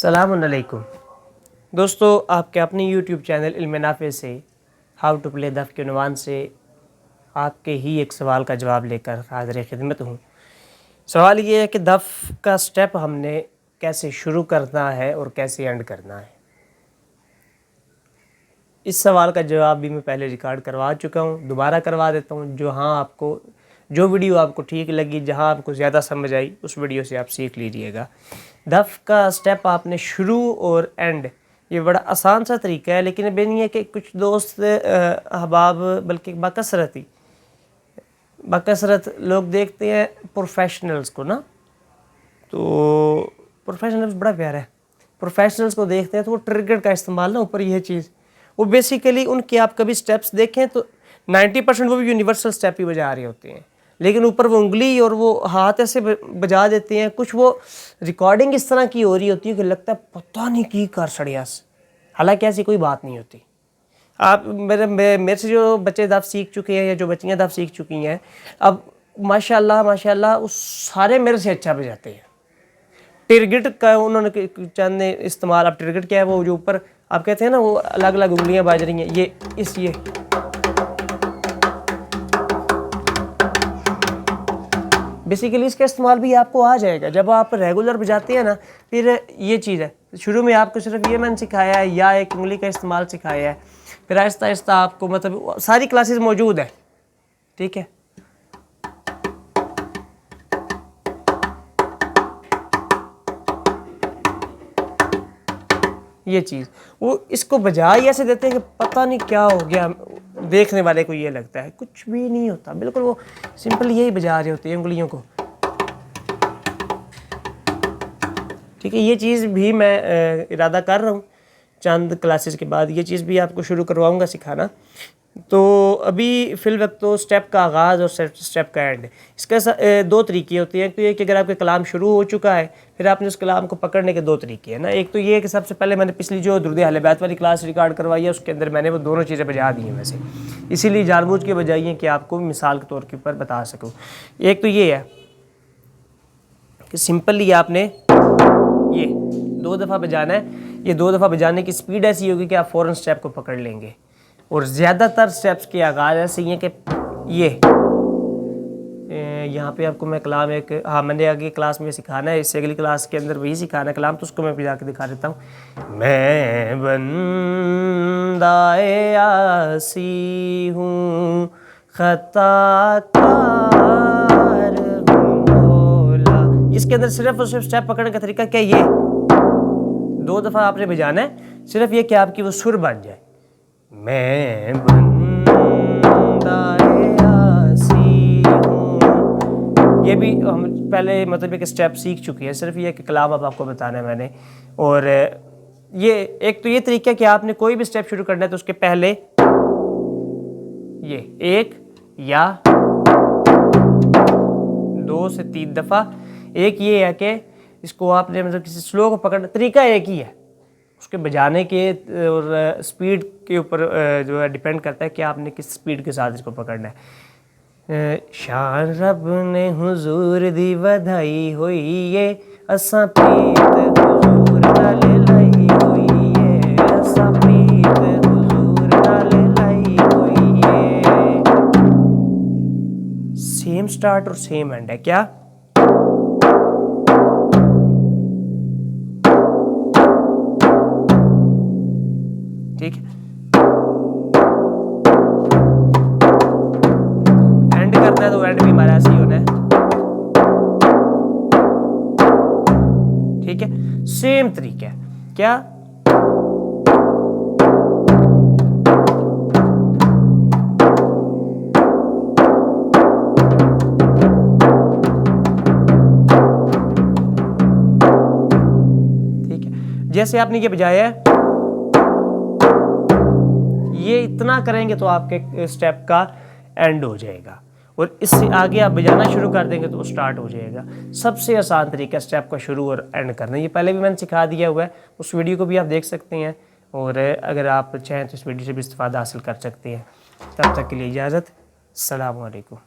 अस्सलामुअलैकुम दोस्तों, आपके अपने YouTube चैनल इल्म नाफ़े से हाउ टू प्ले दफ़ के उन्वान से आपके ही एक सवाल का जवाब लेकर हाज़िर खिदमत हूँ। सवाल ये है कि दफ़ का स्टेप हमने कैसे शुरू करना है और कैसे एंड करना है। इस सवाल का जवाब भी मैं पहले रिकॉर्ड करवा चुका हूँ, दोबारा करवा देता हूँ। जो वीडियो आपको ठीक लगी, जहाँ आपको ज़्यादा समझ आई, उस वीडियो से आप सीख लीजिएगा। दफ़ का स्टेप आपने शुरू और एंड, ये बड़ा आसान सा तरीका है, लेकिन अब नहीं है कि कुछ दोस्त अहबाब बल्कि बाकसरत लोग देखते हैं प्रोफेशनल्स को ना, तो प्रोफेशनल्स बड़ा प्यारा है। प्रोफेशनल्स को देखते हैं तो वो ट्रिगर का इस्तेमाल ना ऊपर यह चीज़, वो बेसिकली उनके आप कभी स्टेप्स देखें तो 90% वो भी यूनिवर्सल स्टेप ही बजा रहे होते हैं, लेकिन ऊपर वो उंगली और वो हाथ ऐसे बजा देते हैं। कुछ वो रिकॉर्डिंग इस तरह की हो रही होती है कि लगता है पता नहीं की कर सड़ियास, हालांकि ऐसी कोई बात नहीं होती। आप मेरे से जो बच्चे दफ़ सीख चुके हैं या जो बच्चियाँ दफ़ सीख चुकी हैं, अब माशाल्लाह उस सारे मेरे से अच्छा बजाते हैं। टिरगिट का उन्होंने चंद ने इस्तेमाल, अब टिरगिट क्या है, वो जो ऊपर आप कहते हैं ना, वो अलग अलग उंगलियां बाज रही हैं, ये बेसिकली इसका इस्तेमाल भी आपको आ जाएगा जब आप रेगुलर बजाते हैं ना। फिर ये चीज़ है, शुरू में आपको सिर्फ ये मैंने सिखाया है या एक उंगली का इस्तेमाल सिखाया है, फिर आहिस्ता आहिस्ता आपको मतलब सारी क्लासेस मौजूद है, ठीक है। ये चीज़ वो इसको बजाय ऐसे देते हैं कि पता नहीं क्या हो गया, देखने वाले को ये लगता है कुछ भी नहीं होता, बिल्कुल वो सिंपल यही बजा रहे होते हैं उंगलियों को, ठीक है। ये चीज़ भी मैं इरादा कर रहा हूँ चंद क्लासेस के बाद ये चीज़ भी आपको शुरू करवाऊँगा सिखाना। तो अभी फिल वक्त तो स्टेप का आगाज़ और स्टेप का एंड, इसका दो तरीके होते हैं। तो ये कि अगर आपका कलाम शुरू हो चुका है, फिर आपने उस कलाम को पकड़ने के दो तरीके हैं ना। एक तो ये है कि सबसे पहले मैंने पिछली जो दुरूद अहले बैत वाली क्लास रिकॉर्ड करवाई है, उसके अंदर मैंने वो दोनों चीज़ें बजा दी हैं वैसे, इसीलिए जानबूझ के बजाई हैं कि आपको मिसाल के तौर के ऊपर बता सकूँ। एक तो ये है कि सिंपली आपने ये 2 दफ़ा बजाना है। ये 2 दफ़ा बजाने की स्पीड ऐसी होगी कि आप फ़ौरन स्टेप को पकड़ लेंगे, और ज़्यादातर स्टेप्स के आगाज़ ऐसे ही हैं कि ये यहाँ पे आपको मैं कलाम मैंने आगे क्लास में सिखाना है, इससे अगली क्लास के अंदर वही सिखाना है कलाम, तो उसको मैं बजा के दिखा देता हूँ। मैं बंदाए आसी हूँ, खताकार हूँ। इसके अंदर सिर्फ स्टेप पकड़ने का तरीका क्या, ये 2 दफ़ा आपने बजाना है, सिर्फ ये कि आपकी वो सुर बन जाए। मैं बंदाए आसी हूँ, ये भी हम पहले मतलब एक स्टेप सीख चुके हैं, सिर्फ ये कि कलाम अब आपको बताना है मैंने। और ये एक तो ये तरीका है कि आपने कोई भी स्टेप शुरू करना है तो उसके पहले ये 1 या 2 से 3 दफ़ा, एक ये है कि इसको आपने मतलब किसी स्लो को पकड़ना, तरीका एक ही है, उसके बजाने के और स्पीड के ऊपर जो है डिपेंड करता है कि आपने किस स्पीड के साथ इसको पकड़ना है। शान रब ने हुजूर दी वधाई होई ये, असां प्रीत हुजूर नाल लाई होई ये, असां प्रीत हुजूर नाल लाई होई ये। सेम स्टार्ट और सेम एंड है क्या, ठीक है। एंड करना है तो एंड भी हमारा ऐसे ही होना है, ठीक है। सेम तरीका है क्या, ठीक है। जैसे आपने ये बजाया है, ये इतना करेंगे तो आपके स्टेप का एंड हो जाएगा, और इससे आगे आप बजाना शुरू कर देंगे तो वो स्टार्ट हो जाएगा। सबसे आसान तरीका स्टेप का शुरू और एंड करना, ये पहले भी मैंने सिखा दिया हुआ है, उस वीडियो को भी आप देख सकते हैं, और अगर आप चाहें तो इस वीडियो से भी इस्तेफादा हासिल कर सकते हैं। तब तक के लिए इजाज़त, अस्सलामु अलैकुम।